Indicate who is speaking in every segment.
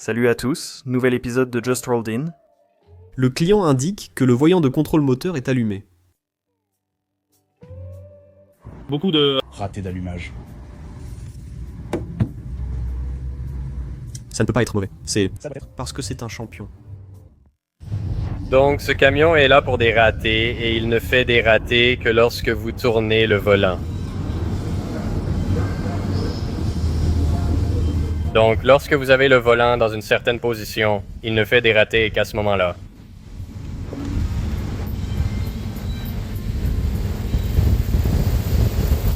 Speaker 1: Salut à tous, nouvel épisode de Just Rolled In.
Speaker 2: Le client indique que le voyant de contrôle moteur est allumé.
Speaker 3: Beaucoup de
Speaker 4: raté d'allumage.
Speaker 2: Ça ne peut pas être mauvais, c'est
Speaker 4: Ça doit être.
Speaker 2: parce que c'est un champion.
Speaker 5: Donc ce camion est là pour des ratés et il ne fait des ratés que lorsque vous tournez le volant. Donc lorsque vous avez le volant dans une certaine position, il ne fait des ratés qu'à ce moment-là.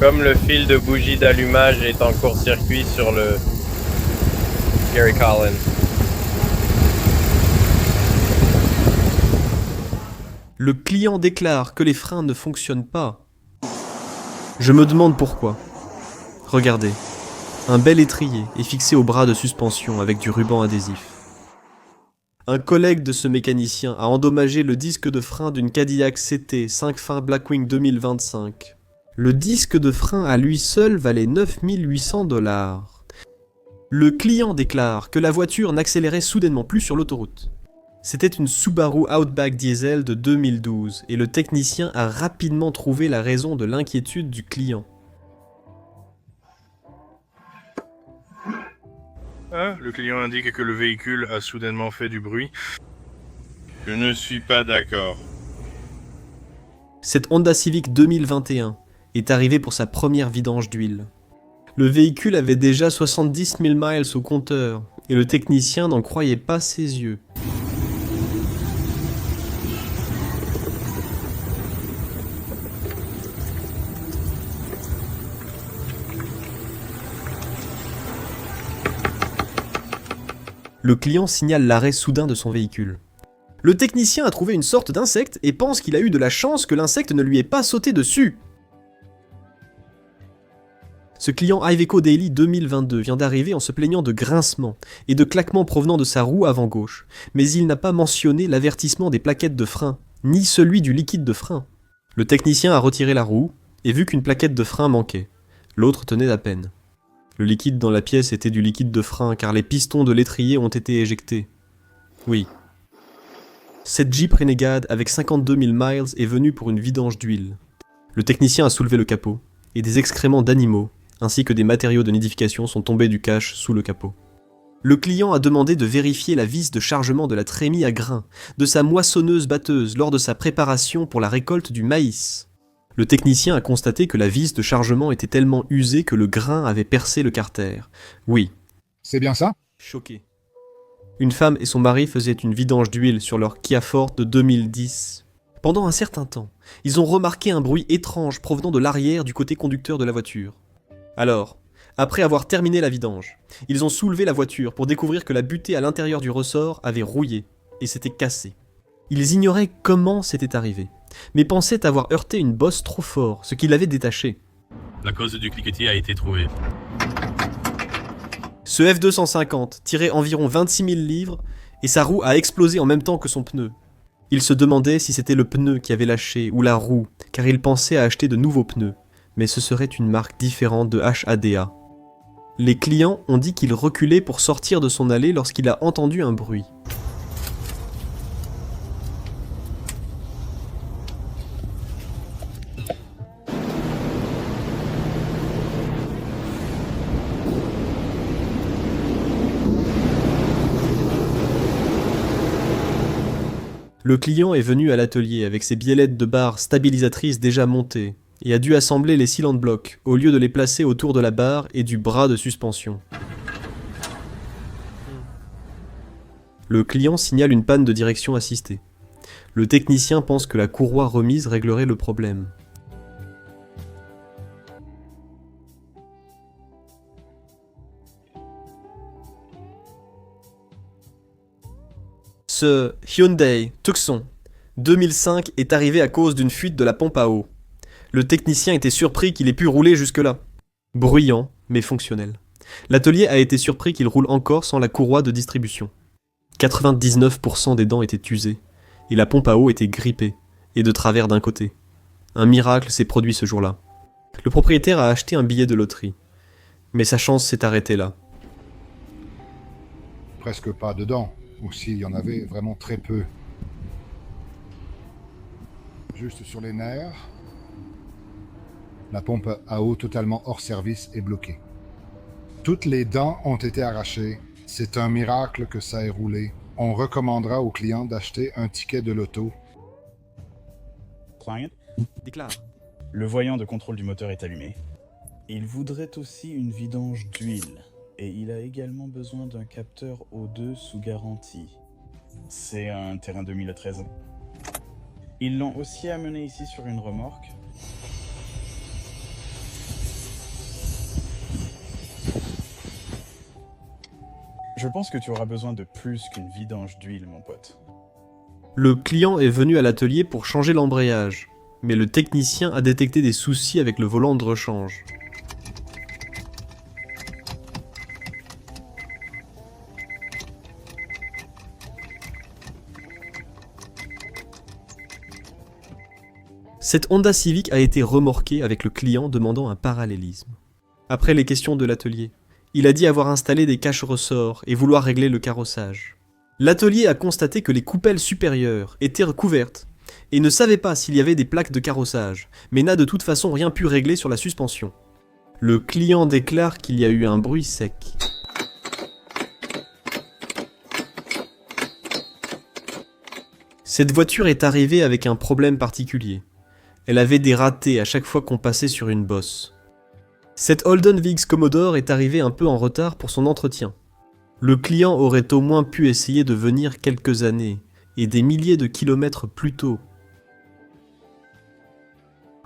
Speaker 5: Comme le fil de bougie d'allumage est en court-circuit sur le Gary Collins.
Speaker 2: Le client déclare que les freins ne fonctionnent pas. Je me demande pourquoi. Regardez, un bel étrier est fixé au bras de suspension avec du ruban adhésif. Un collègue de ce mécanicien a endommagé le disque de frein d'une Cadillac CT 5 fin Blackwing 2025. Le disque de frein à lui seul valait 9 800 $. Le client déclare que la voiture n'accélérait soudainement plus sur l'autoroute. C'était une Subaru Outback Diesel de 2012 et le technicien a rapidement trouvé la raison de l'inquiétude du client.
Speaker 6: Le client indique que le véhicule a soudainement fait du bruit. Je ne suis pas d'accord.
Speaker 2: Cette Honda Civic 2021 est arrivée pour sa première vidange d'huile. Le véhicule avait déjà 70 000 miles au compteur et le technicien n'en croyait pas ses yeux. Le client signale l'arrêt soudain de son véhicule. Le technicien a trouvé une sorte d'insecte et pense qu'il a eu de la chance que l'insecte ne lui ait pas sauté dessus. Ce client Iveco Daily 2022 vient d'arriver en se plaignant de grincements et de claquements provenant de sa roue avant gauche, mais il n'a pas mentionné l'avertissement des plaquettes de frein, ni celui du liquide de frein. Le technicien a retiré la roue et vu qu'une plaquette de frein manquait. L'autre tenait à peine. Le liquide dans la pièce était du liquide de frein car les pistons de l'étrier ont été éjectés. Oui. Cette Jeep Renegade avec 52 000 miles est venue pour une vidange d'huile. Le technicien a soulevé le capot et des excréments d'animaux ainsi que des matériaux de nidification sont tombés du cache sous le capot. Le client a demandé de vérifier la vis de chargement de la trémie à grains de sa moissonneuse-batteuse lors de sa préparation pour la récolte du maïs. Le technicien a constaté que la vis de chargement était tellement usée que le grain avait percé le carter. Oui.
Speaker 4: C'est bien ça?
Speaker 2: Choqué. Une femme et son mari faisaient une vidange d'huile sur leur Kia Forte de 2010. Pendant un certain temps, ils ont remarqué un bruit étrange provenant de l'arrière du côté conducteur de la voiture. Alors, après avoir terminé la vidange, ils ont soulevé la voiture pour découvrir que la butée à l'intérieur du ressort avait rouillé et s'était cassée. Ils ignoraient comment c'était arrivé, mais pensaient avoir heurté une bosse trop fort, ce qui l'avait détaché.
Speaker 3: la cause du cliquetis a été trouvée.
Speaker 2: Ce F250 tirait environ 26 000 livres et sa roue a explosé en même temps que son pneu. Il se demandait si c'était le pneu qui avait lâché ou la roue, car il pensait à acheter de nouveaux pneus, mais ce serait une marque différente de HADA. Les clients ont dit qu'il reculait pour sortir de son allée lorsqu'il a entendu un bruit. Le client est venu à l'atelier avec ses biellettes de barre stabilisatrices déjà montées et a dû assembler les cylinder blocks au lieu de les placer autour de la barre et du bras de suspension. Le client signale une panne de direction assistée. Le technicien pense que la courroie remise réglerait le problème. Ce Hyundai Tucson 2005 est arrivé à cause d'une fuite de la pompe à eau. Le technicien était surpris qu'il ait pu rouler jusque-là. Bruyant, mais fonctionnel. L'atelier a été surpris qu'il roule encore sans la courroie de distribution. 99% des dents étaient usées, et la pompe à eau était grippée, et de travers d'un côté. Un miracle s'est produit ce jour-là. Le propriétaire a acheté un billet de loterie. Mais sa chance s'est arrêtée là.
Speaker 4: presque pas dedans, ou s'il y en avait vraiment très peu. Juste sur les nerfs, la pompe à eau totalement hors service est bloquée. Toutes les dents ont été arrachées. C'est un miracle que ça ait roulé. On recommandera aux clients d'acheter un ticket de loto.
Speaker 7: Client,
Speaker 2: Déclare.
Speaker 7: le voyant de contrôle du moteur est allumé. Il voudrait aussi une vidange d'huile. Et il a également besoin d'un capteur O2 sous garantie. C'est un terrain 2013. Ils l'ont aussi amené ici sur une remorque. Je pense que tu auras besoin de plus qu'une vidange d'huile, mon pote.
Speaker 2: Le client est venu à l'atelier pour changer l'embrayage, mais le technicien a détecté des soucis avec le volant de rechange. Cette Honda Civic a été remorquée avec le client demandant un parallélisme. Après les questions de l'atelier, il a dit avoir installé des caches-ressorts et vouloir régler le carrossage. L'atelier a constaté que les coupelles supérieures étaient recouvertes et ne savait pas s'il y avait des plaques de carrossage, mais n'a de toute façon rien pu régler sur la suspension. Le client déclare qu'il y a eu un bruit sec. Cette voiture est arrivée avec un problème particulier. Elle avait des ratés à chaque fois qu'on passait sur une bosse. Cette Holden VX Commodore est arrivée un peu en retard pour son entretien. Le client aurait au moins pu essayer de venir quelques années, et des milliers de kilomètres plus tôt.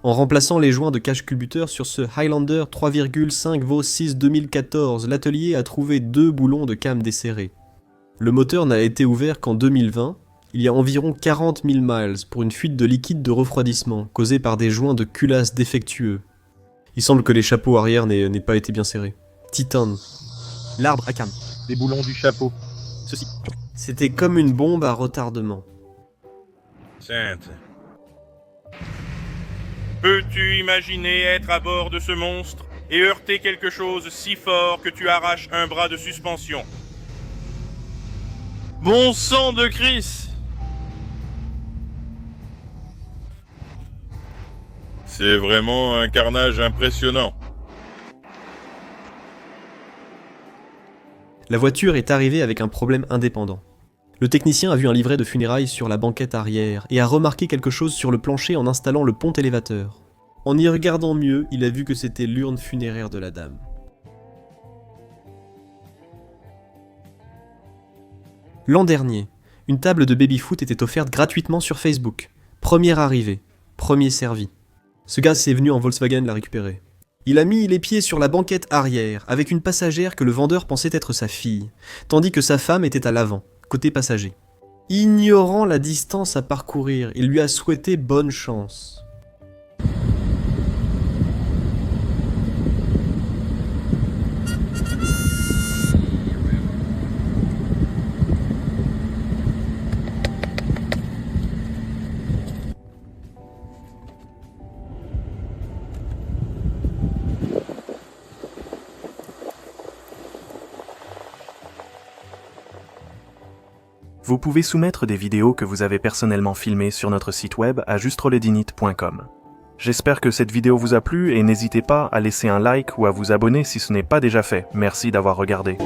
Speaker 2: En remplaçant les joints de cache-culbuteur sur ce Highlander 3,5 Vaux 6 2014, l'atelier a trouvé 2 boulons de cam desserrés. Le moteur n'a été ouvert qu'en 2020, il y a environ 40 000 miles pour une fuite de liquide de refroidissement causée par des joints de culasse défectueux. Il semble que les chapeaux arrière n'aient pas été bien serrés. Titan. L'arbre à cam.
Speaker 8: Les boulons du chapeau.
Speaker 2: Ceci. C'était comme une bombe à retardement.
Speaker 6: Sainte. Peux-tu imaginer être à bord de ce monstre et heurter quelque chose si fort que tu arraches un bras de suspension? Bon sang de Christ! C'est vraiment un carnage impressionnant.
Speaker 2: La voiture est arrivée avec un problème indépendant. Le technicien a vu un livret de funérailles sur la banquette arrière et a remarqué quelque chose sur le plancher en installant le pont élévateur. En y regardant mieux, il a vu que c'était l'urne funéraire de la dame. L'an dernier, une table de baby-foot était offerte gratuitement sur Facebook. Première arrivée, premier servi. Ce gars c'est venu en Volkswagen la récupérer. Il a mis les pieds sur la banquette arrière avec une passagère que le vendeur pensait être sa fille, tandis que sa femme était à l'avant, côté passager. Ignorant la distance à parcourir, il lui a souhaité bonne chance.
Speaker 1: Vous pouvez soumettre des vidéos que vous avez personnellement filmées sur notre site web à justroledinit.com. J'espère que cette vidéo vous a plu et n'hésitez pas à laisser un like ou à vous abonner si ce n'est pas déjà fait. Merci d'avoir regardé.